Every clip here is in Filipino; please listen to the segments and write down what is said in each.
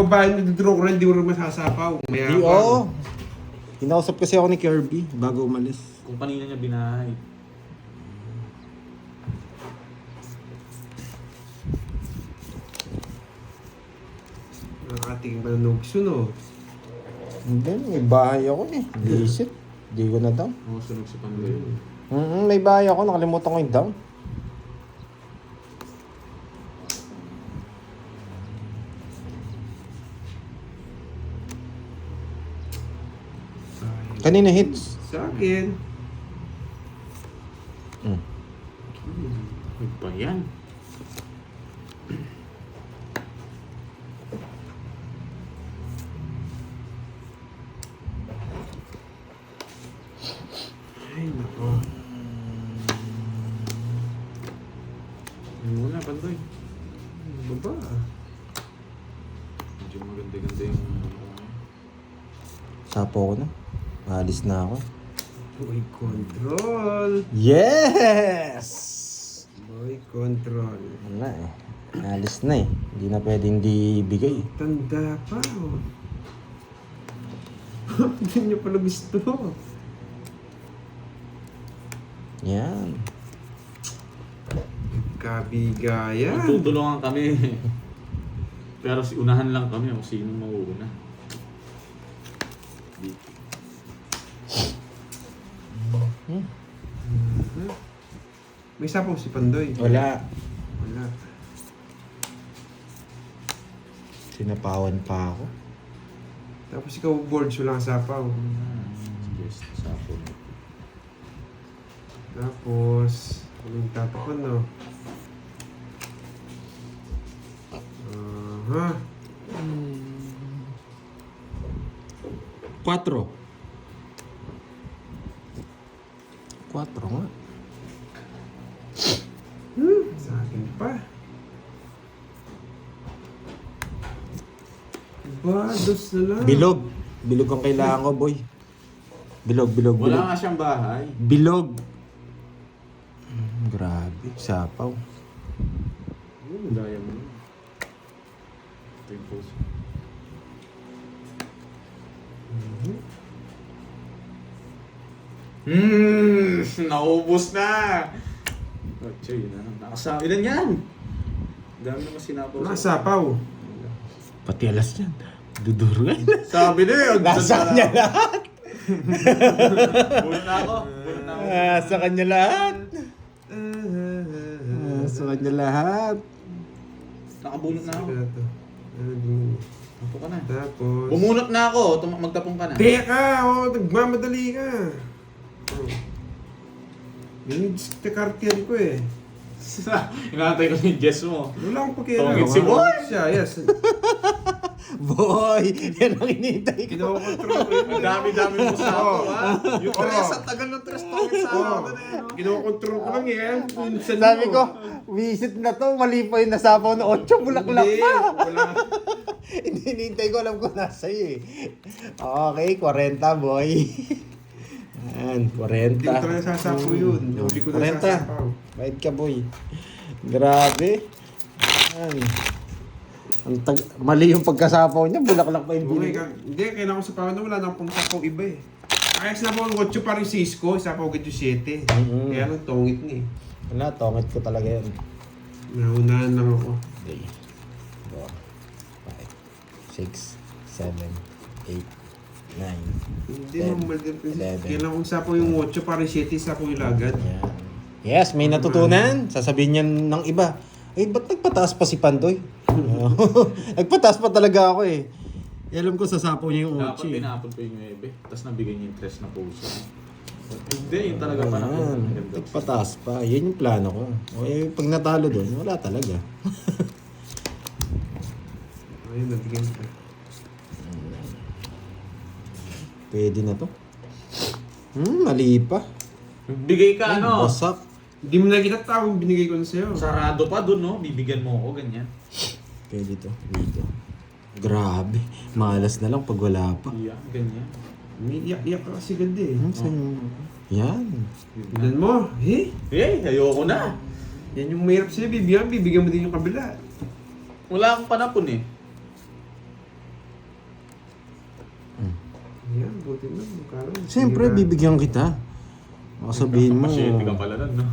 Babae na draw ko rin, di ko rin masasapaw. Di, oo. Kinausap kasi ako ni Kirby bago umalis. Kung kanina niya binahay. Ang ating manunugso, no? Hindi, may bahay ako eh. Visit. Di ko na down. Oo, sunog si Pandoy. May bahay ako. Nakalimutan ko yung down. Kanina hits. Sa akin. Ano ba yan? Ay, nako. Ano muna, Pandoy? Baba. Medyo maganda-ganda yung... Sapo ko na. Alis na ako. Boy control. Yes! Boy control. Wala eh. Alis na eh. Hindi na pwedeng di ibigay. Tanda pa, oh. Hindi niya pala gusto. Yan. Kabigayan. Tutulungan kami. Pero unahan lang kami kung sino mauuna. May sapaw si Pandoy. Wala. Wala. Sinapawan pa ako. Tapos ikaw boards, wala kang sapaw. Yes, sapo. Tapos, anong tatapon, no? Aha. 4. 4 nga. Sa akin pa. Dos na lang. Bilog. Bilog ang kailangan ko, boy. Bilog, bilog, bilog. Wala nga siyang bahay. Bilog. Grabe. Sapaw. Daya mo. Ito yung post. Naubos na! Ocho, yun na. Nakasabi na yan! Dami naman sinapaw. Wala kang sapaw. Pati alas yan. Dudurugan. Sabi na yun! Nasa kanya lahat. Bulo na ako! Bulo na ako! Sa kanya lahat. Sa kanya lahat. Nakabunot na ako. Tapo ka na. Tapos... Bumunot na ako! Magtapong ka na. Teka! Oh, nagmamadali ka. Oh. Yung cartier ko eh. Inaantay ko yung Jess mo. Wala akong pakialam. Tongit si Boy! Siya, yes. Boy! Yan ang hinihintay ko. Kinokontrol ko yun. Ang dami-dami mo sa ako, Oo. ha? Yung tres, ang tagal ng tres tongit sa ako na yan, no? Kinokontrol ko lang eh. Minsan Sabi mo. ko, visit na to. Mali pa yung nasapaw na 8. Bulaklak Hindi, pa. wala. Hindi hinihintay ko. Alam ko nasa iyo eh. Okay, 40 boy. Yan, 40. Hindi ko talaga sasapo yun. Hindi ko na 40. sasapaw. Bait ka boy. Grabe. Yan. Mali yung pagkasapaw niya. Bulaklak pa yung Okay, binig. hindi, kailangan ko sa pawan na wala nang pang sapaw iba eh. Ayos na po ang 8 pa rin Cisco, sapaw agad yung 7. Kaya nang tongit ni. Wala, tongit ko talaga yan. Naunahan lang ako. 3, 4, 5, 6, 7, 8, 9. Hindi, 10, normal din. 11. Kailangan kong sapaw yung 8 para 7, sapaw yung lagad. Yan. Yes, may natutunan. Sasabihin niya ng iba. Eh, ba't nagpataas pa si Pandoy? Nagpataas pa talaga ako eh. Alam ko sasapaw niya yung Dapat 8 eh. pinapon ko yung 9. Tapos nabigay niya yung tres na puso. Hindi, yun talaga pa na. Ayan, nagpataas pa. Yan yung plano ko. O eh, pag natalo doon, wala talaga. Ayun, nabigyan ko. Pwede na to. Mali pa. Bigay ka, ano? Wasak. Hindi mo nakikita tao, binigay ko na sa'yo. Sarado pa dun, no? Bibigyan mo ako, ganyan. Pwede to. Dito. Grabe. Malas na lang pag wala pa. Iya, ganyan. May iyak-iyak ka kasi ganda eh. Saan yung... Yan. Tignan mo, eh? Ayoko na. Yan yung mahirap sa'yo, bibigyan mo din yung kabila. Wala akong panapon eh. natin na. Magkano? Siyempre, bibigyan kita. Baka sabihin mo. Masyente ka pala nun, no?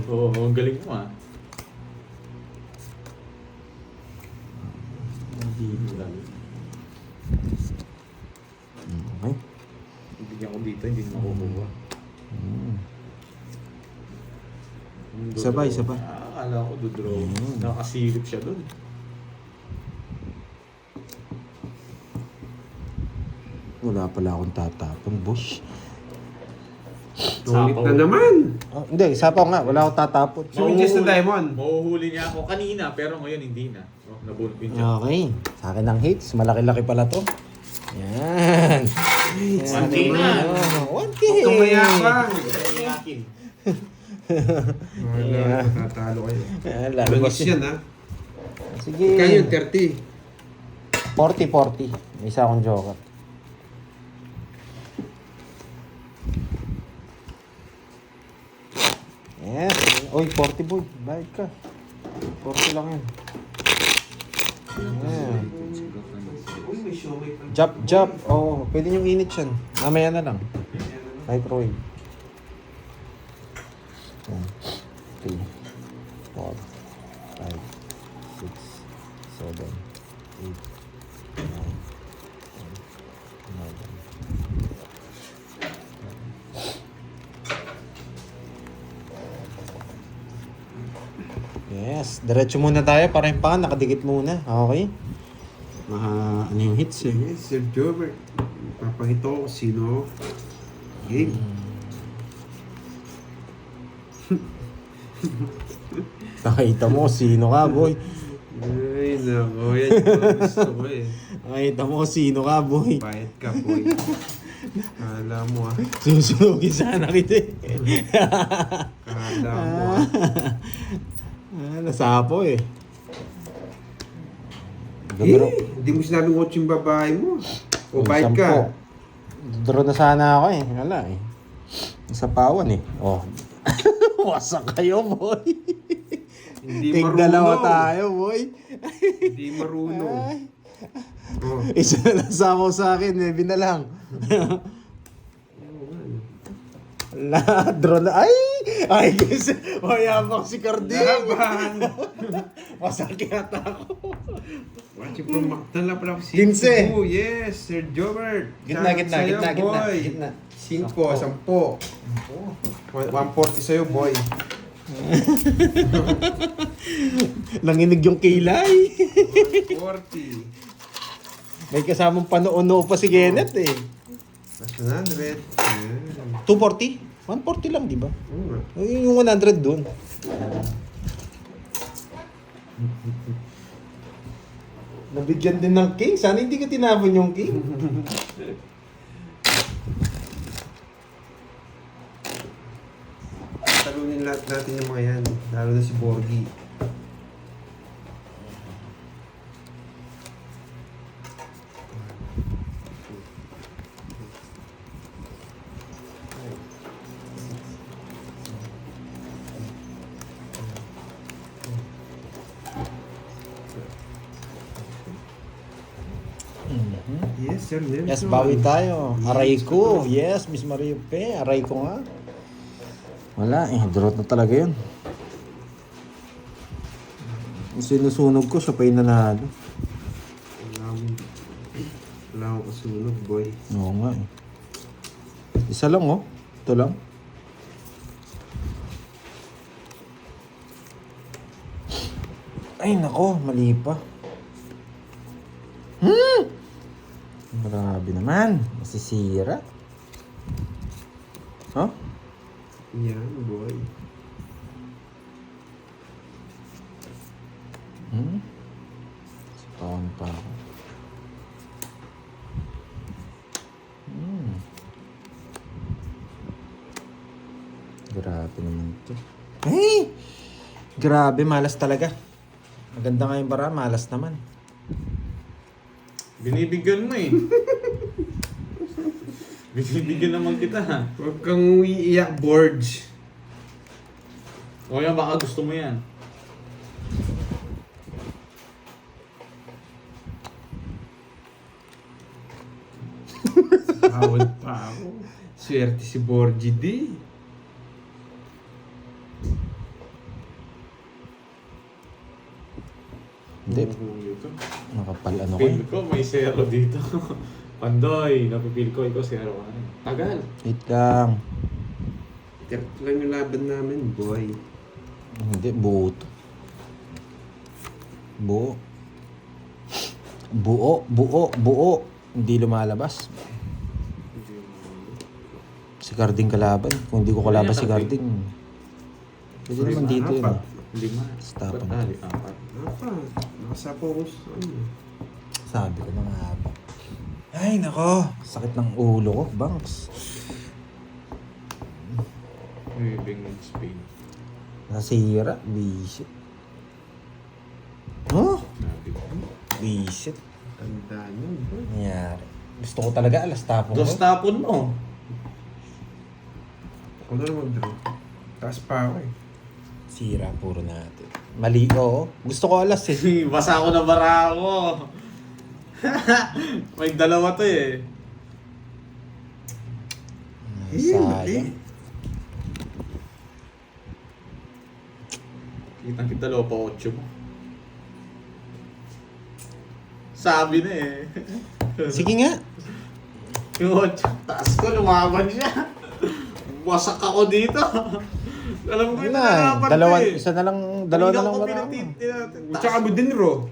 Oo, ang galing mo ah. Okay. Ibigyan ko dito, hindi na makukuha. Sabay, sabay. Akala ko dodraw. Nakasilip siya doon. Wala pala akong tatapon, boss. Tungit Sapaw. na naman. Oh, hindi, sapaw nga. Wala akong tatapon. Switches na diamond. Mahuhuli niya ako kanina, pero ngayon hindi na. Oh, nabunot ko yung dyan. Okay. Sa akin ang hits. Malaki-laki pala to. Yan. 1K na. Oh, 1K. Huwag kang mayabang. Ito yung akin. Wala, matatalo kayo. Lalabas Manis yan ha. Sige. Kaya yung 30. 40-40. May isa akong joker. Yes. Oy, 40 boy. Bayad ka. 40 lang yan. Yeah. Uy, may siomay pa. Jump. Oo, pwede nyo init yan. Mamaya na lang. Microwave. 1, 2, 4, 5, 6, 7, 8, 9, 10, 11. Yes, diretso muna tayo para yung pang nakadikit muna. Okay? Ano yung hits eh. Yes, Sir Jobert. Papakita ko kung sino. Game. Nakita mo sino ka, boy. Ay, nako. Yan yung gusto ko eh. Nakita mo sino ka, boy. Bayad ka, boy. Kala mo ah. Susunugin sana kita eh. Kala mo ah. Nasapo eh. Hindi mo sinabing 8 yung babae mo. O bayad ka. Draw na sana ako eh. Wala eh. Nasapawan eh. Oh. Wasak kayo, boy. Hindi Tig-dalawa marunong. tayo, boy. Hindi marunong. Ay. Oh. Isa na lang sapaw sa akin, eh. Binalang. Draw na. Ay, guys. Mayabang si Cardin. Laban! Masakit ako. Watch it from Mactan pala si 15. Oh, yes, Sir Jobert. Gitna, Shout gitna, sa'yo, gitna, gitna, boy. gitna. 5, 10. 140 sa'yo, boy. Nanginig yung kilay. 140. May kasamang panoo pa si Kenneth eh. Mas 100. Yeah. 240? 140 lang, di ba? Oo nga. Yung 100 dun. Nabigyan din ng king. Sana hindi ka tinapon yung king. Talunin lahat natin yung mga yan. Lalo na si Borgie. Yes, Sir Nelson. Yes, bawi tayo. Aray ko. Yes, Miss Maria Pe. Aray ko nga. Wala eh. Draw na talaga yun. Yung sinusunog ko, siya pa yung nanalo. Wala akong kasunog, boy. Oo nga eh. Isa lang oh. Ito lang. Ay nako, mali pa. Grabe naman. Masisira. Huh? Yan, boy. Sipawan pa ako. Grabe naman ito. Hey! Grabe, malas talaga. Maganda nga yung bara, malas naman. Binibigyan mo eh. Binibigyan naman kita ha. Huwag kang umiiyak, boards. O yan, baka gusto mo yan. Tawad pa ako. Swerte si Borgie D. Hindi. Ito. Nakapal ano ko Feel eh. ko may zero dito. Pandoy, napipil ko ikaw zero ka. Tagal. Wait lang. Ito lang yung laban namin, boy. Hindi, buo to. Buo. Buo. Hindi lumalabas. Si Carding kalaban. Kung hindi ko kalaban si Carding. Pwede naman dito yun. Apat. 5. Tapang. Ba't 4? Apa? Nakasapo ko sa ano. Sabi ko na nga ba. Ay, nako. Sakit ng ulo ko, Banks. Moving Spain. Nasira. Bisit. Oh? Grabe. Bisit. Tanda nyo, boy. Nangyari. Gusto ko talaga alas tapong Dos ko. tapon mo. Ako na lang mag-draw. Taas pa ako eh. Sira puro natin. Mali ko. Gusto ko alas eh. Basa ako na bara ako. May dalawa to eh. Sayang. Kitang kita lopa 8 mo. Sabi na eh. Sige nga. Yung 8, taas ko, lumaban siya. Wasak ako dito. Alam ko Wala yung eh. narapan Dalawa ko na lang ko wala. Tsaka mo din, Ro.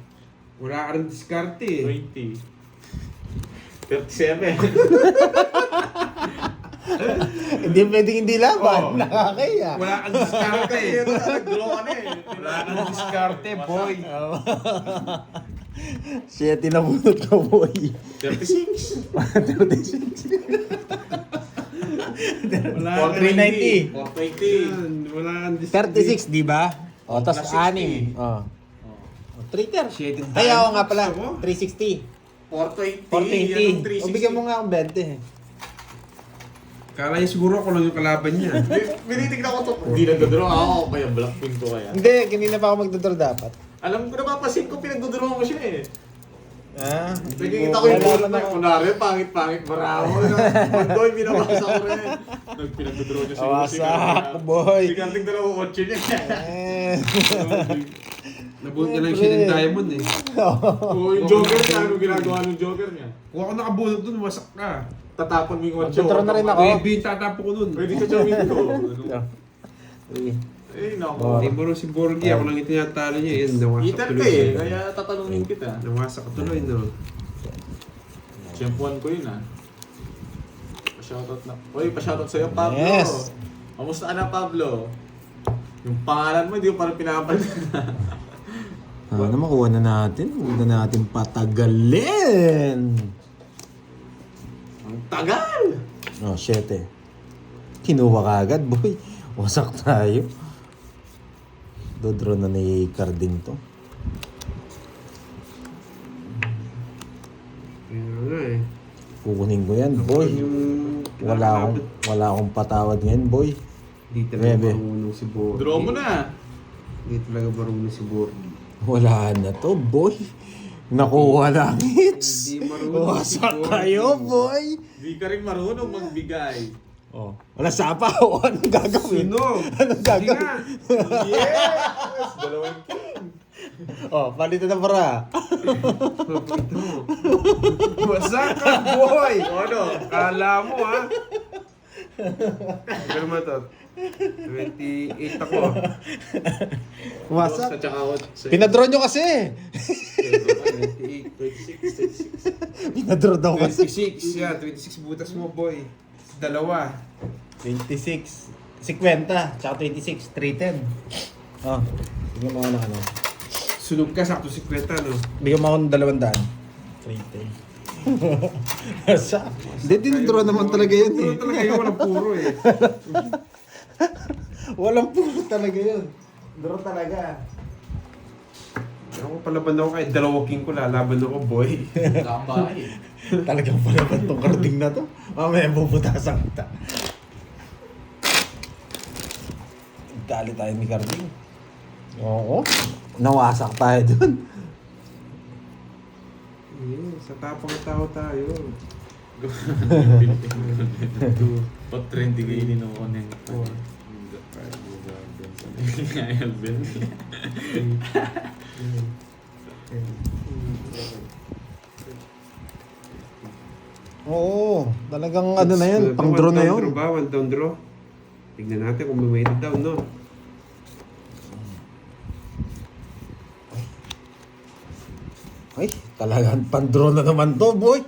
Wala ka rin diskarte eh. 20. 37. Hindi pwedeng hindi laban. Oo. Nakakaya. Wala kang diskarte eh. Nag-draw ka na eh. Wala kang diskarte, boy. Siya tinabunot ko, boy. 36. 36. Wala 4,390. 420. Yan, wala kang diskarte. 36, di ba? O, tas Plus 6. 60. O. 3 Shit, yung Ay, ako time. nga pala. Gusto mo? 360. 420. 420. O, bigyan mo nga akong 20. Kala niya siguro ako lang yung kalaban niya. Binitignan ko to. Hindi nag-draw ako. Kaya Blackpink to kaya. Hindi, kanina pa ako magdodor dapat. Alam ko napapasin ko, pinag-draw mo siya eh. Ah, Nakikita ko yung wala bulot naman na ako. kunwari, pangit-pangit, baraho. Pandoy, binabasa ko rin. Nagpinag-draw niya siguro. Wasak, boy. Siganting 2 niya. Eh. Nabuhat niya lang siya ng diamond eh. Oo, yung Joker niya, ano ginagawa ng Joker niya? Kung ako nakabunot dun, wasak ka. Tatapon mo yung 8. Magdodro na rin ako. Baby, yung tatapo ko nun. Pwede sa chawin ko. Eh, Oh. Hindi mo rin si Borgie, ako lang yung tinatalo niya. Yan, nawasak Eater tuloy. ka eh, kaya tatanungin kita. Nawasak tuloy, no? Champuan ko yun ah. Pa-shoutout na. Uy, pa-shoutout sa'yo, Pablo. Yes. Kamusta ka na, Pablo? Yung pangalan mo, hindi ko parang pinapalitan. Ano makuha na natin? Huwag na natin patagalin. Ang tagal! Oh, 7. Kinuha ka agad, boy. Wasak tayo. Dodro na ni Carding to. Kaya nga eh. Kukunin ko yan, boy. Yung Wala akong patawad ngayon, boy. Di talaga Bebe. marunong si Borgie. Draw mo na. Di talaga marunong si Borgie. Wala na to, boy. Nakuha lang hits. Hindi marunong si Wasak Borgie. tayo, boy. Di ka rin marunong magbigay. Oh. Wala sapa. Anong gagawin? Sino? Anong Sige gagawin? nga. Yes! Dalawang king. Oh, palitan na para. Ito. Wasak ka, boy! Ano? Kala mo, ha? Pero mo to. 28 ako. Wasak. Sa tsaka ako. Pinadraw nyo kasi. 28. 26. Pinadraw daw kasi. 26. Yan, 26 butas mo, boy. Dalawa. 26. 50. Tsaka 26. 310. Oh. Bigyan mo ako ng ano. Sunog ka, sakto 50, no? Bigyan mo ako ng 200. 310. Sa? Hindi, dinadraw naman talaga yun eh. Puro talaga yun, walang puro eh. Walang puro talaga yun. Draw talaga. Ako palaban ako kahit dalawang king ko, lalaban ako, boy. Kambay. Talagang pala ba itong Carding na to? Mamaya bubutasan kita. Dali tayo ni Carding. Oo. Nawasak tayo dun. Yeah, sa tapang tao tayo. Pag trendy kayo din ako na yung Four. Ngayon, Ben. Oo, talagang ano na yan, pang draw na One down yun. draw ba? One down draw. Tignan natin kung may weighted down, no? Ay, talagang pang-draw na naman to, boy.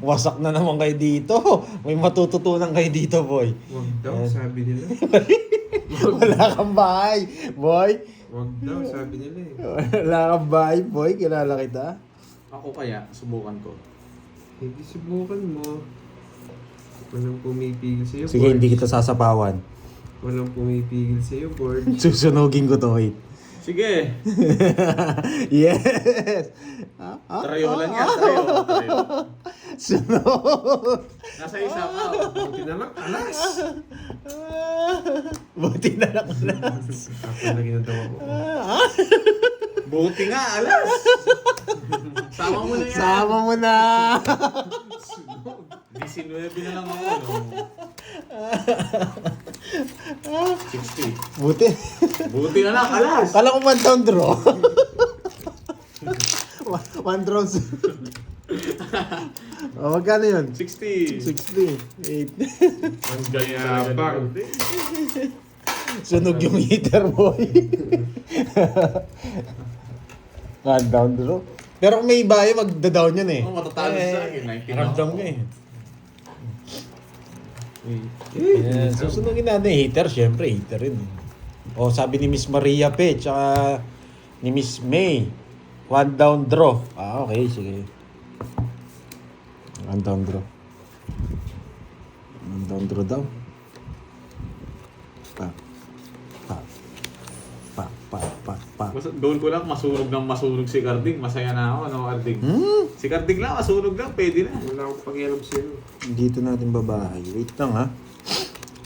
Wasak na naman kayo dito. May matututunan kayo dito, boy. Wag daw, sabi nila. Wala kang bahay, boy. Wag daw, sabi nila eh. Wala kang bahay, boy. Kilala kita. Ako kaya, subukan ko. Hindi subukan mo. Walang pumipigil sa'yo, Sige, board. hindi kita sasapawan. Walang pumipigil sa'yo, board. Susunugin ko to, wait. Sige! Yes! Trayolan yan, trayo. Sunog! Nasa isa pa. Buti na lang, alas! Buti na lang alas. Ako na ginagawa ko. Buti nga, alas! Sama mo na yan. Sama mo na! 19 na lang ako, no? 60. Buti. Buti na lang, alas! Kala ko one down draw. One draw. O, magkano yun? 60. 60. 8. Ang ganyan talaga. Yabang. Sunog yung heater, boy. One down draw. Pero kung may bayo, magda-down yun eh. Oo, matatalo sa akin. 19 Ramdam ako. ka eh. Ayan, susunugin natin yung heater, syempre heater rin. O sabi ni Miss Maria Pe, tsaka ni Miss May, one down draw. Ah, okay, sige. One down draw. One down draw daw. Pa. Pa. Pa, pa, pa, pa. Doon ko lang masunog si Carding. Masaya na ako, no, Carding? Si Carding lang, masunog lang, pwede na. Wala akong pakialam sa'yo. Dito natin babahay. Wait lang ha.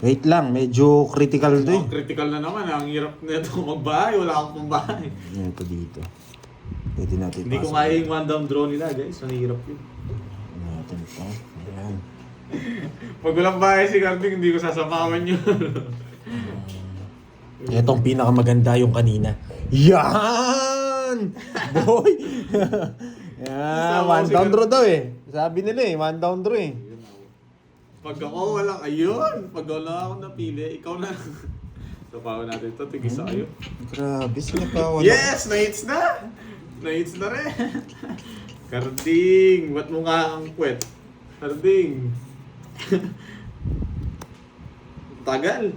Wait lang, medyo critical to eh. Critical na naman, ang hirap na ito magbahay, wala akong pambahay. Ito dito. Pwede natin Hindi ko pasok. kaya yung one down draw nila, guys. Ang hirap yun. Ano natin ito. Ayan. Pag walang bahay si Carding, hindi ko sasamawan yun. Itong pinakamaganda yung kanina. Yan! Boy! Yan, one down draw daw eh. Sabi nila eh, one down draw eh. Pag ako walang, ayun! Pag wala ako napili, ikaw na. Tapawan natin ito, tigisa kayo. Grabe, sinapawan. Yes! Na-hits na! Na-hits na rin! Carding! Ba't mo nga ang puwet? Carding! Tagal!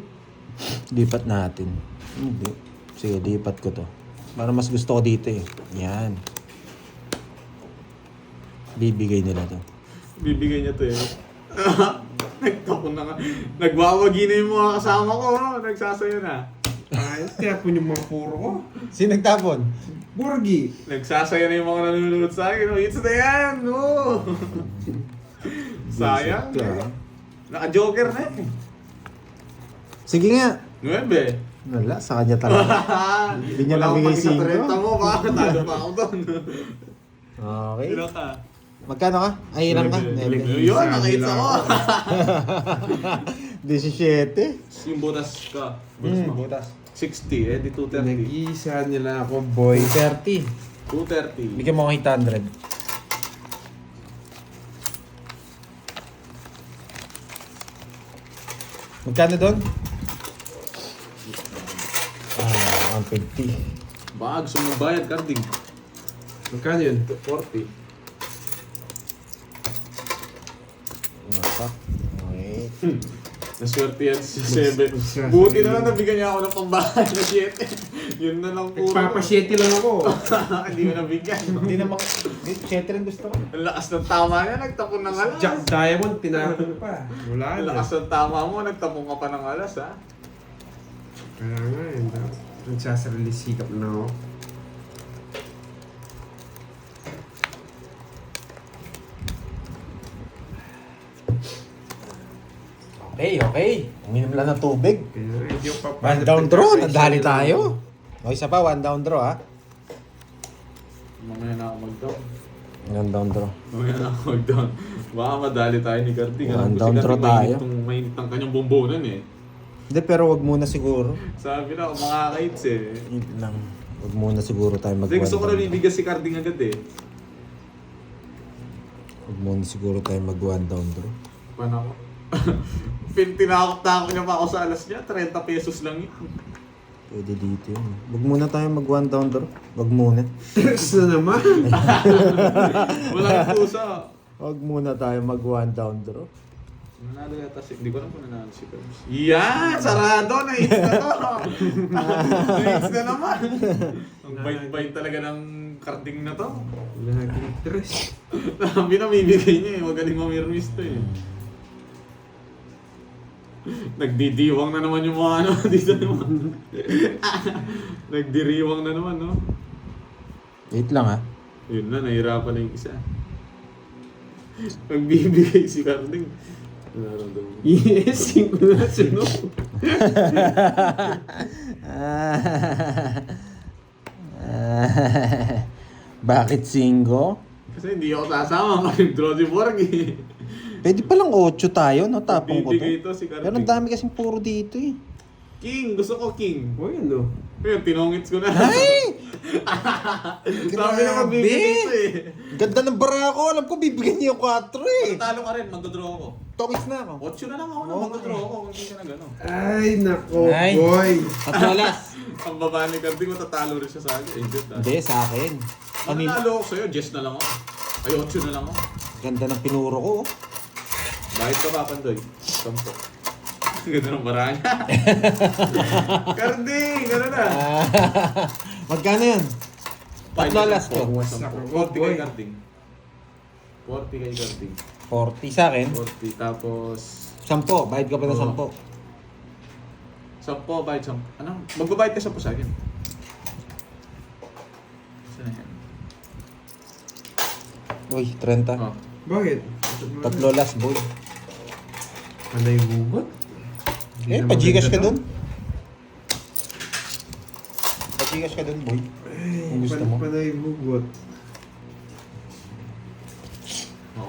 Lipat natin. Hindi. Sige, lipat ko to. Para mas gusto ko dito eh. Yan. Bibigay nila to. Bibigay niya to eh. Nagtapon na nga. Nagwawagi na yung mga kasama ko. Oh. Nagsasaya na. Ayos, tiyapon yung mga puro ko. Sino nagtapon? Borgi! Nagsasaya na yung mga nanonood sa akin. Oh, it's na yan! No! Sayang eh. Naka-joker na eh. Sige nga. 9. Wala, sa kanya talaga. Hindi niya nabigay sa 5. 30 mo. Baka talo pa ako doon. Okay. Ilan ka? Magkano ka? Ay, ilang ka? Yun, nakita ko. 17. Yung butas ka. Butas. 60, eh di 230. Nag-iisa nila ako, boy. 30. 230. Bigyan mo ako 800. Magkano doon? 150. Baka gusto mong bayad, Carding. Magkano yun? 40. Nasa. Okay. Naswerte yan sa 7. Buti na lang nabigyan niya ako ng pambahay na 7. Yun na lang puro. Nagpapasyete lang ako. Hindi mo nabigyan. Hindi naman. 7 rin gusto ko. Ang lakas ng tama niya, nagtapon ng alas. Jack Diamond, tinapon pa. Wala Ang na. lakas ng tama mo, nagtapon ka pa ng alas, ha? Kaya nga yun. Nagsasarili sikap na ako. Okay, okay. Uminom lang ng tubig. Kaya nga, hindi ako papasok. One down draw. Nadali tayo. O, isa pa. One down draw, ha? Mamaya na ako mag-down. One down draw. Mamaya na ako mag-down. Baka madali tayo ni Carding. One down draw tayo. Mainit ang kanyang bombonan eh. Hindi, pero wag muna siguro. Sabi na, makakaits eh. Yun lang. Wag muna siguro tayo mag Kasi gusto ko na one down. bibigyan si Carding agad eh. Wag muna siguro tayo mag one down draw. Paano ako? Tinakot-takot niya pa ako sa alas niya. 30 pesos lang yun. Pwede dito yun. Wag muna tayo mag one down draw. Wag muna. Text na naman. Walang pusa. Wag muna tayo mag one down draw. Nanalo yata si... Hindi ko alam kung nanalo si Perbs. Yan! Sarado! Nais na to! Nais na naman! Ang bait-bait talaga ng Carding na to. Laging tres. Sabi na bibigay niya eh. Magaling mamirmis to eh. Nagdidiwang na naman yung mga ano dito naman. Nagdiriwang na naman, no? Wait lang, ha. Yun na, nahirapan na yung isa. Nagbibigay si Carding. Nararamdaman. Yes, 5 na sunod. Bakit 5? Kasi hindi ako sasama kasi draw si Borg eh. Pwede palang 8 tayo, no? Tapong ko to. Bibigay ito si Carding. Pero ang dami kasing puro dito, eh. King! Gusto ko King. O yun o. Ayun, tinongits ko na. Ay! Sabi na magbibigay ito eh. Ganda ng bara ko. Alam ko, bibigyan niyo 4, eh. Talo ka rin, magdodraw ako. Tokis na ako. 8 na lang ako na magdodraw ako kung hindi ka na gano'n. Ay, nako, Ay. boy. Patulas. Ang baba ni Carding, matatalo rin siya sa akin. Injot ah. Hindi, sa akin. Mananalo ako sa'yo, Jess na lang ako. Ay, 8 na lang ako. Ganda ng pinuro ko, oh. Bakit ka papandoy? 10. Ganda ng bara niya. Carding, gano'n na. Magkano yun? Patulas ko. 40 kay Carding. 40 kay Carding. 40 sa akin. 40, tapos... 10. Bayad ka pa ng 10. 10, bayad 10. Ano? Magbabayad ka 10 sa akin. Saan na yan? Uy, 30. Oh. Bakit? Tatlo last, boy. Panay bugot? Eh, pa-Gcash ka dun. Pa-Gcash ka dun, boy. Kung gusto mo. Panay bugot.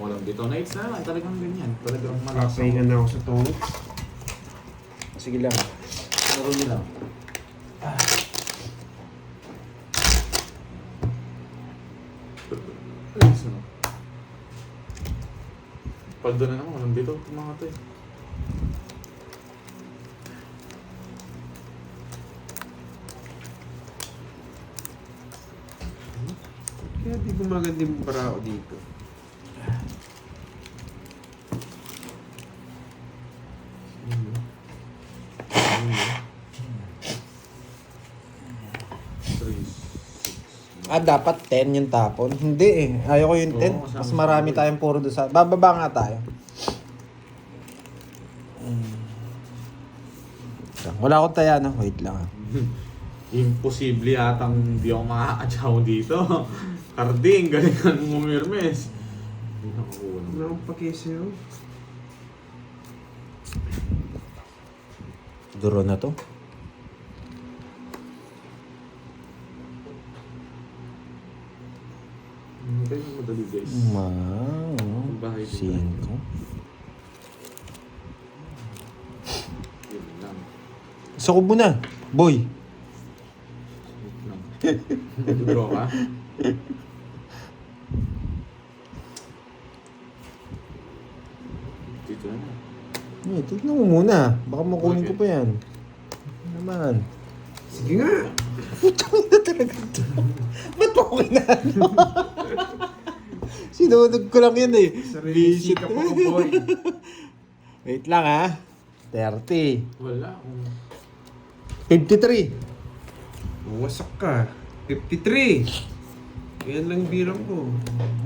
Walang dito. Nights na naman. Talagang ganyan. Talagang malakas. Kapahinga na ako sa tungkol. Sige lang. Laro nila. Pag doon na naman, walang dito. Mga to eh. Kaya di gumaganda yung barao dito. Dapat 10 yung tapon. Hindi eh. Ayoko yung 10. Oo, Mas marami tayong puro doon sa... Bababa nga tayo. Wala akong taya, no? Wait lang, ah. Imposible yatang hindi ako makakatsaw dito. Carding, galingan mo Mirmes. Hindi nakakuha Wala naman. akong pakisyo. Duro na to. Hindi na madali guys. Bahay din 5. Yun lang. Sa kubo na. Boy. Wait lang. Draw ka? Dito na. Eh, tignan mo muna. Baka makunin ko pa yan. Ano naman. Sige nga. Putang na talaga ito. Ba't mo ko inaano? Sinunod ko lang yan eh. Sarili sikap ako, boy. Wait lang ha. 30. Wala. 53. Wasak ka. 53. Yan lang bilang ko.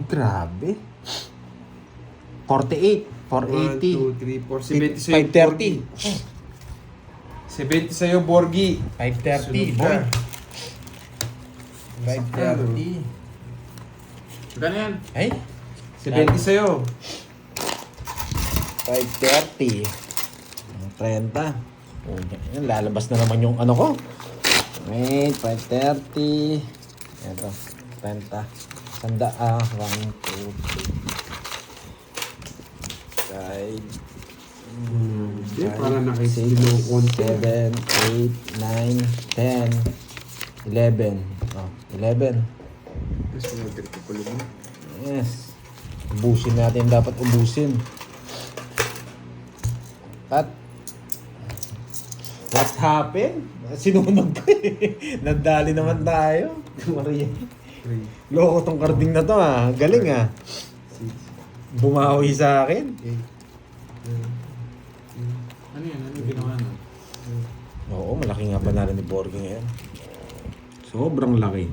Grabe. 48. 480. 1, 2, 3, 4. 70 sa'yo, 530. 70 sa'yo, Borgi. 530, Sunod boy. ka. 530. Gano yan? Ay? 70 sa'yo. 530. 30. Oh, yan, lalabas na naman yung ano ko. Wait, 530. Ito, 30. 1, 2, 3. 5. Hindi, para nakaisip ng konti. 7, 8, 9, 10, 11. Oh, 11. Tapos pinagdiri ko pala mo. Yes. Ubusin natin, dapat ubusin. What happened? Sinunog ko eh. Nadali naman tayo. Maria. 3, Loko tong karding na to ah. Galing ah. 6, Bumawi sa akin. 8, Ano yan? Ano yung ginawa nun? Oo, malaki nga panalo ni Borgie ngayon. Sobrang laki.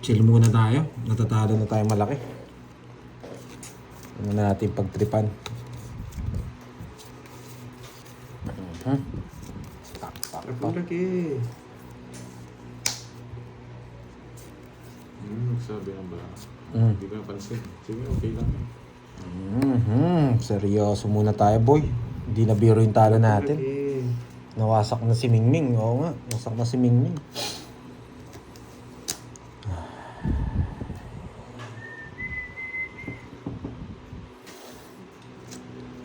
Chill muna tayo. Natatalo na tayo malaki. Ano na natin pagtripan. Ang laki. Sabi na ba? Mm. Hindi ko napansin. Sige, okay lang. Seryoso muna tayo, boy. Hindi na biro yung talo natin. Laki. Nawasak na si Mingming. Oo nga, wasak na si Mingming.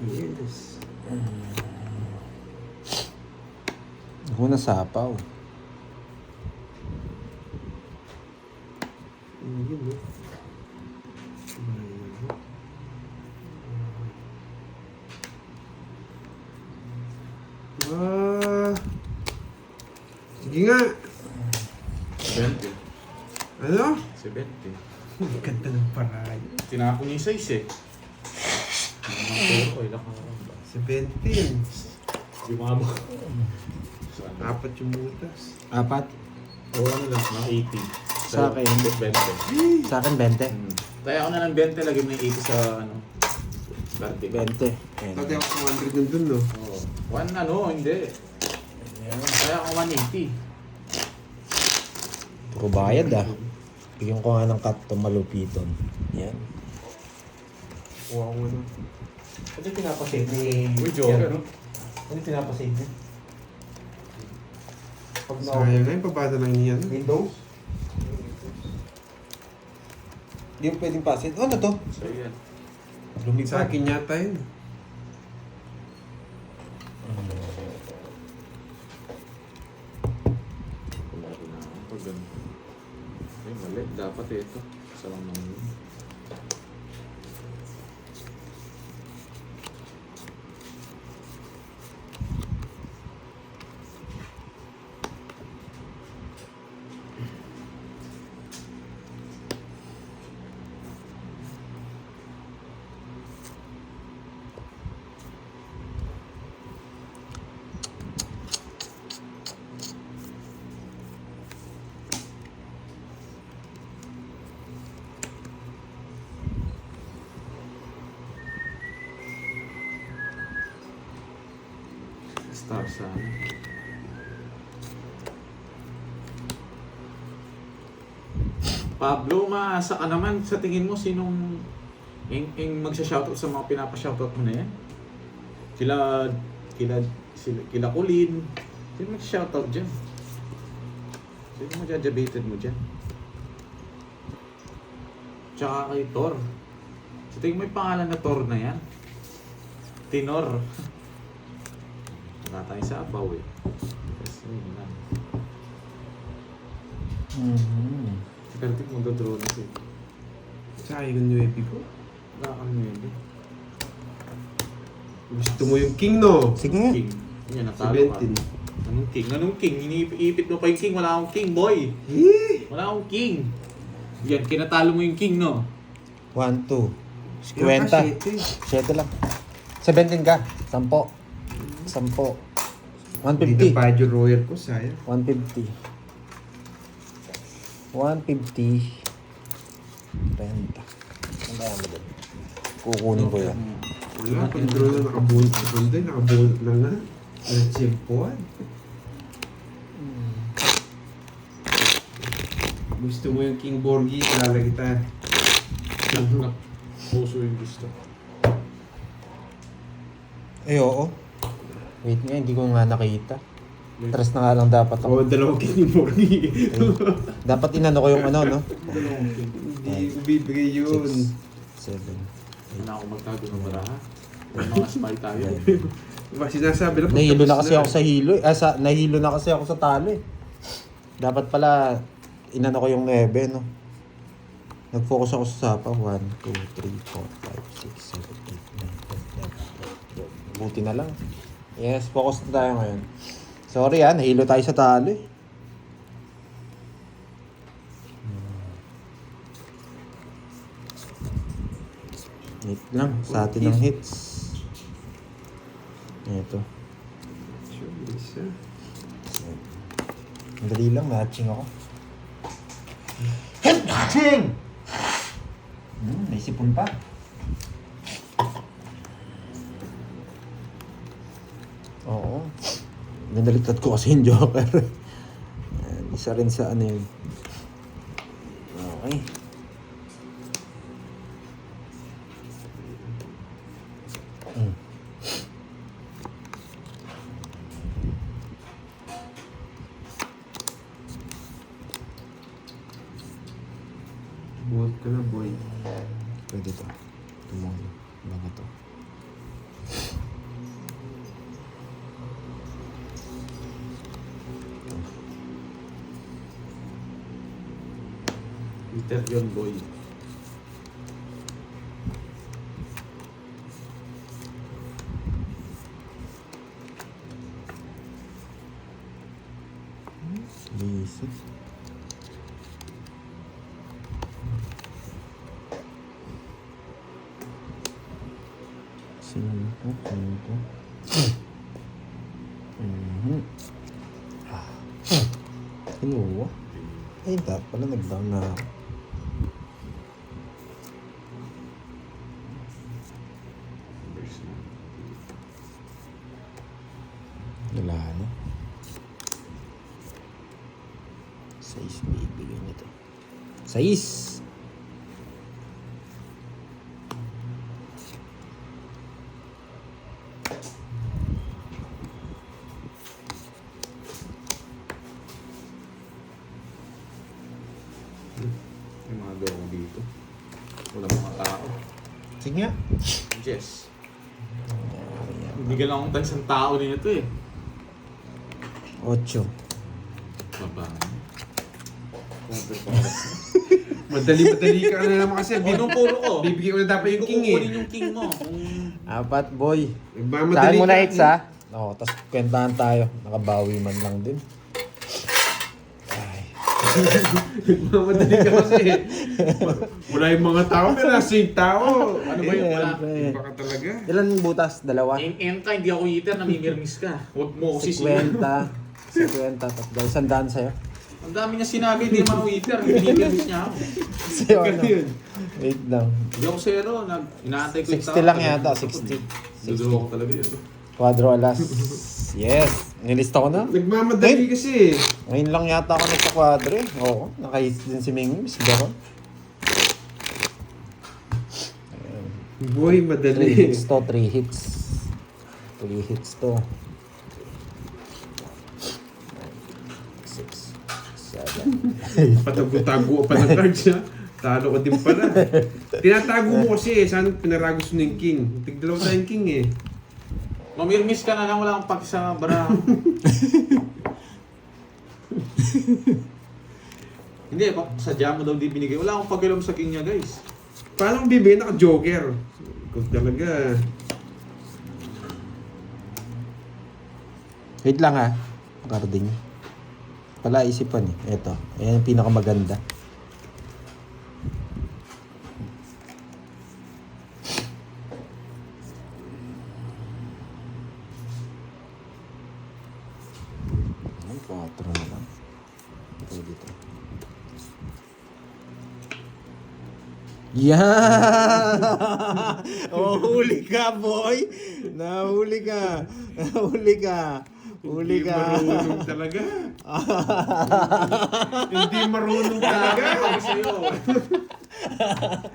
Yes. Ako na sapaw. Yun, no? Sige nga. 70. Ano? 70. Ganda ng paray. Tinapon niya yung size eh. Pero, ilang ka ba? 17. Di mo ba? Saan? 4 yung butas. 4. O ano lang, mga 80. Sa akin. 20. Sa akin, 20. Kaya ako na ng 20, lagyan mo yung 80 sa ano. Carte. 20. Dati ako 100 nandun, no? Oo. One ano, hindi. Kaya ako 180. Puro bayad ah. Bigyan ko nga ng cut to malupiton. Yan. Kuha ko ano. Ano pinapasave ni... Uy, Joker, no? Ano pinapasave niya? Pag Sayang na yung pabata lang niyan. Windows? Hindi mo pwedeng pasin. Ano to? So, yan. Sa Lumipad. akin yata yun. Kumari na ako. Pag ganun. Ay, mali. Dapat ito. Isa lang naman yun. Star sana. Pablo, maasa ka naman. Sa tingin mo, sinong yung magsha-shoutout sa mga pinapa-shoutout mo na yan? Kila Colin. Sino magsha-shoutout dyan? Sino majajabated mo dyan? Tsaka kay Thor. Sa tingin mo yung pangalan na Thor na yan? Tinor. Wala tayo sa abaw eh. Kasi yun lang. Pero di mo dodraw na siya. Sayang yung 9 ko. Wala kang maybe. Gusto mo yung king, no? Sige nga. King. Yan, natalo ka. 17. Anong king? Anong king? Iniipit mo pa yung king. Wala akong king, boy. Wala akong king. Yan, kinatalo mo yung king, no? 1, 2. Yung 50. 7 lang. 17 ka. 10. 10. Hindi 150. na pa yung royal ko, sayang. 150. 150. 30. Ang kaya mo doon? Kukunin ko yan. Wala, pag-draw na nakabunot sa punday, nakabunot na nga. Nag-simpuan. Gusto mo yung King Borgie, kilala kita. Puso yung gusto. Eh, oo. Wait nga, hindi ko nga nakita. Tres na nga lang dapat ako. Oo, dalawang King Borgie. Dapat inano ko yung ano, no? Hindi ko bibigay yun. 7. Wala ako magtago ng baraha. Mga spy tayo. Diba sinasabi lang. Nahilo na kasi ako sa hilo. Nahilo na kasi ako sa talo eh. Dapat pala, inano ko yung 9, no? Nag-focus ako sa sapa. 1, 2, 3, 4, 5, 6, 7, 8, 9, 10, 11, 12. Buti na lang. Yes, focus na tayo ngayon. Sorry nahilo tayo sa talo eh. Hit lang, sa atin ng hits. Ito. Sure, isa. Madali lang, matching ako. Head matching! May sipon pa. Oo. Nandaliktad ko kasi yung joker. Isa rin sa ano yun. Okay. Buhat ka na, boy. Pwede to. Tumulong. Baga to. Peter yun, boy. Basic. Cinco. Kinuha. Ay, dapat pala nag-down na ako. Wala na. 6 bibigyan nito. 6! Yung mga gawa dito. Wala mga tao. Sige nga. Yes. Bigyan lang akong tansang tao din ito eh. 8. Baba. Madali ka na naman kasi. Anong puro ko? Bibigyan ko na dapat yung king eh. Kukunin yung king mo. Apat, boy. Nagmamadali Saan mo na ka. hits, ha? Oo, tas kwentahan tayo. Nakabawi man lang din. Ay. Nagmamadali ka kasi. Wala yung mga tao, pero nasa yung tao. Ano ba yung wala? Iba ka talaga. Ilan butas? 2? Ka, hindi ako eater, namimirmis ka. Huwag mo ako 50. 50. Tapos dahil 100 sa'yo. Ang dami niya sinabi, hindi naman ako eater. Minimirmis niya ako. Sa'yo ano? Ganyan. Wait lang. Hindi ako zero. Inaantay ko 60 lang yata. 60. Dudulo ko talaga yun. Quadro alas. Yes. Nilista ko na. Nagmamadali kasi. Ngayon lang yata ako nagsa-quadro eh. Oo. Naka-hits din si Ming. Miss Baron. Boy, 3 madali. hits to. 3 hits. 3 hits to. 6, 7. Patago-tago pa ng cards ha. Talo ko din pala. Tinatago mo kasi saan pinaragos mo yung king. Tigdalaw tayong king eh. Mamirmis ka na lang, wala akong paki sa baraha. Hindi, sadya mo daw di binigay. Wala akong pakialam sa king niya, guys. Paano kung bibigyan naka-joker? Ikaw talaga. Wait lang ha. Carding. Pala isipan eh. Ito. Ayan yung pinakamaganda. Ay, 4 na lang. Ito dito. Yeah! Oh, huli ka, boy! Nahuli ka! Nahuli ka! Huli Hindi ka! marunong talaga. Hindi marunong talaga. Ako sa'yo.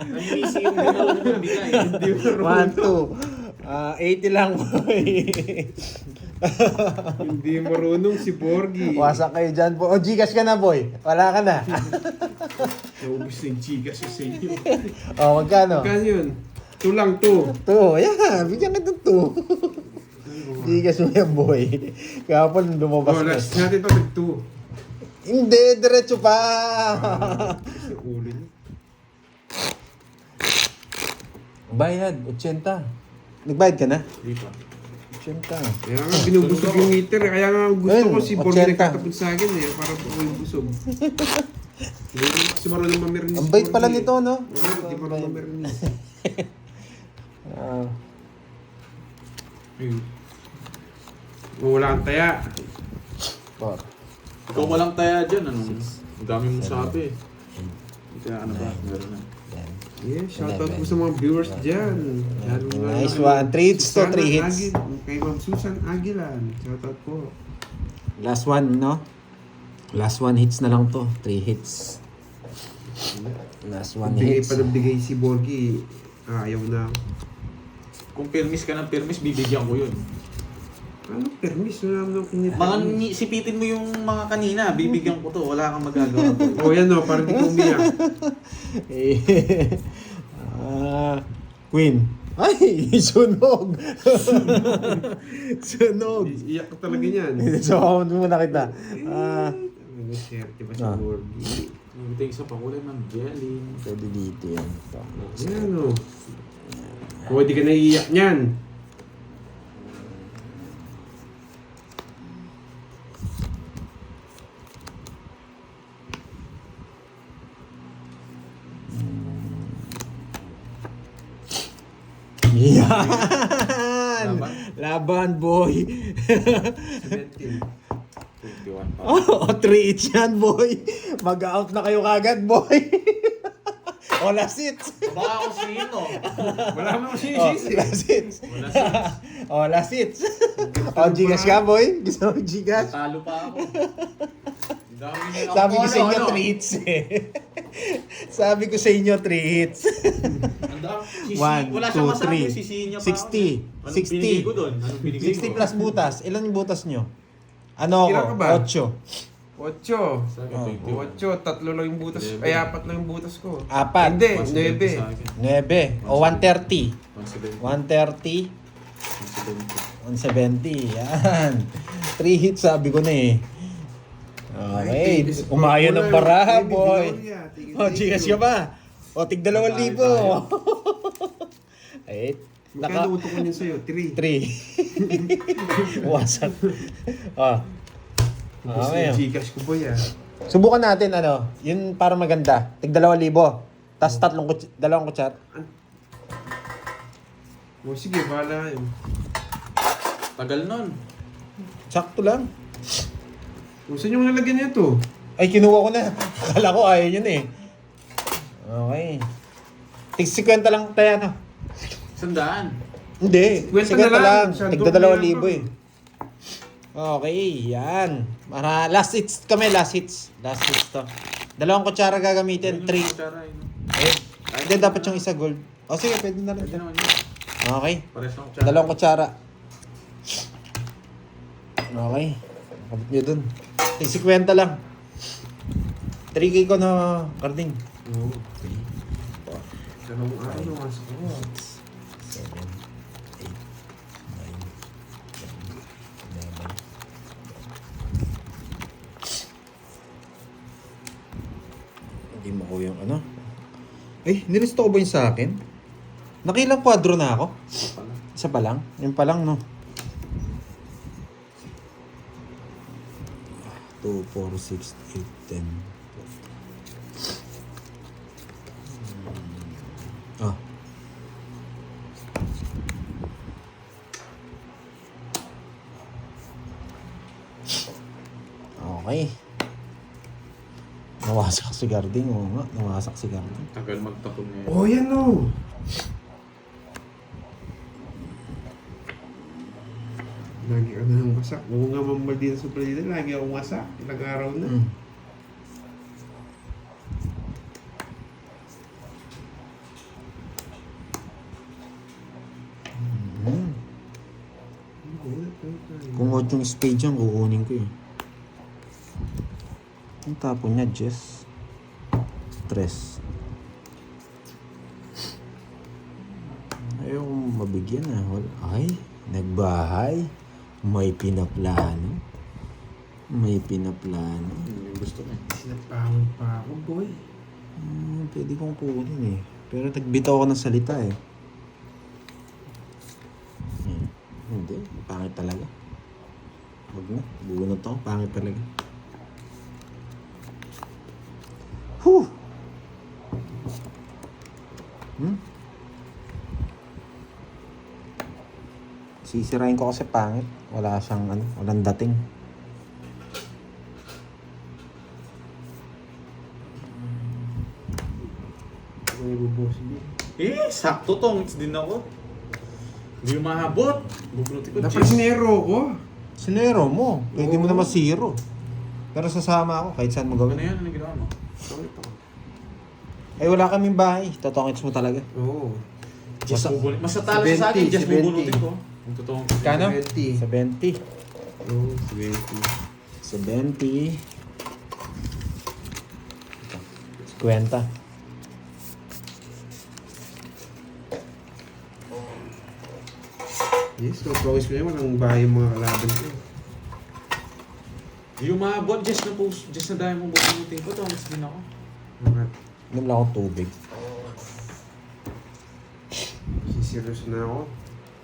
Nanginisi yung gano'n ng bigay. Hindi marunong. 1, 2. 80 lang, boy. Hindi marunong si Borgie. Wasak kayo dyan, boy. O, Gcash ka na, boy. Wala ka na. Naubos na yung chika sa inyo. O, magkano? Magkano yun? 2 lang, 2. 2. Yan, bigyan ka ng 2. Gcash mo yan, boy. Kahapon lumabas Oh, na. last natin ito, 2. Hindi, diretso pa. Sa ulo niya. Bayad, 80. Nagbayad ka na? Di pa. 80. Kaya nga binubusog yung meter. Kaya nga gusto Ayun, ko si Borgie 80. nagtatapon sa akin eh. Para po yung busog. Hindi ko kasi marunong mamirinis. Ang bait pala nito, no? Oo, hindi marunong mamirinis. Ah, Wala kang taya. 4. Ikaw walang taya dyan, ano? Ang dami mong sabi. Kaya ano ba? Meron na. Yeah, shoutout po sa mga viewers dyan. Nice one. 3 hits to 3 hits. Kay Ma'am Susan Aguilan. Shoutout po. Last one, no? Last one hits na lang to. 3 hits. Last one Bigay hits. pa ng bigay si Borgie. Ayaw na. Kung permis ka ng permis, bibigyan ko yun. Ano permis? Wala naman akong Mga sipitin mo yung mga kanina, bibigyan ko to. Wala kang magagawa. O yan o, parang di ko umiyak. Queen. Ay, sunog. Sunog. Iyak ka talaga niyan. So, muna kita. Ano swerte ba si Borgie? Ito yung isa pa kulay ng jelly. Pwede dito yan. Yan o. Kung di ka naiiyak niyan. Yan! Laban, boy. 17. 21 pa. Oh, 3 each yan, boy. Mag-out na kayo kagad, boy. O, last hits. Baka ako sino. Wala mo Oh, sinisisi. last hits. Wala sino. Oh, last hits. O, Gcash ka, boy. Gusto mo Gcash? Talo pa ako. Dami niya ako. Sabi ko sa inyo, Ano? 3 hits eh. Sabi ko sa inyo, 3 hits. Ang dami. One, Wala two, siyang masabi. three. Sisihin niya pa 60. ako. Anong 60. binigay ko doon? Anong binigay ko? 60 plus butas. Ilan yung butas nyo? Ano Ilan ka ako? ba? 8. 8. Sabi, Oh. 21. 8, 3 lang yung butas. Eleven. Ay, 4 lang yung butas ko. 4. Hindi, 170 sa 9. akin. 9. O, 130. 170. 130. 170. Yan. 3 hits sabi ko na eh. Okay. Umayo ng baraha, boy. O, Gcash ka ba? O, tig 2,000. Ay, Magkano uto ko niyan sa'yo? 3. 3. Wasak. O. Gusto Okay. yung Gcash ko boy ah. Subukan natin ano, yun para maganda. Tig 2,000. Tapos 2 kutsar. O sige, bahala yun. Tagal nun. Sakto lang. Kung saan yung nalagyan niya to? Ay, kinuha ko na. Akala ko ayaw yun eh. Okay. Tig 50 lang tayo ano. 100. Hindi. 50 50 na lang. lang. Sa Tig doble 2,000 lang eh. Okay, yan. Para last hits kami, last hits. Last hits to. 2 kutsara gagamitin, 3. Eh, hindi, dapat yung isa gold. O sige, pwede na rin. Pwede naman yun. Okay. Pares ng kutsara. 2 kutsara. Okay. Kapit nyo dun. Tig 50 lang. 3K ko na carding. Oo. Dalawang araw na mas ko. 7, 8, 9, 10, 11. Hindi mo ko yung ano. Eh, nilisto ko ba yung sa akin? Nakilang kwadro na ako? Pala. Isa pa lang? Yung pa lang, no? 2, 4, 6, 8, 10. Ah. Okay. Nawasak si Garding. Oo nga, nawasak si Garding. Tagal magtapon niya. Oh, yan o. Lagi ka na ng wasak. Oo nga, Ma'am Maldita Supradita, lagi akong wasak. Ilang araw na. Mm. Kung out yung spade dyan, kukunin ko eh. Ang tapon niya, Jess. 3. Ayaw kong mabigyan ah. Ay, nagbahay. May pinaplano. May pinaplano. Yung gusto ko eh. Sinapangon pa ako, boy. Pwede kong kunin eh. Pero nagbitaw ako ng salita eh. Hindi, pangit talaga. Huwag na, bunot ako, pangit talaga. Whew! Sisirain ko kasi pangit. Wala siyang walang dating. Ako yung bubos din. Sakto tong. It's din ako. Hindi yung mahabot. Bubunutin ko, Dapat sinero ko. Sinero mo. Pwede mo Oo. naman zero. Pero sasama ako kahit saan mo Ano gawin. yan? Ano ginawa mo? Ay, wala kaming bahay. Totongits mo talaga. Oo. Just Masa- bubunutin. Mas natalo siya sa akin. 70, Just 70. bubunutin ko. Ang totoong. Kano? 70. 70. Oo, 70. 70. 50. Yes, no promise ko yun. Walang bahay yung mga kalaban ko. Hindi yung mahabot. Just na dahil mong bubunutin ko. Tongits din ako. Mga Inom lang ako tubig. sisirios na ako.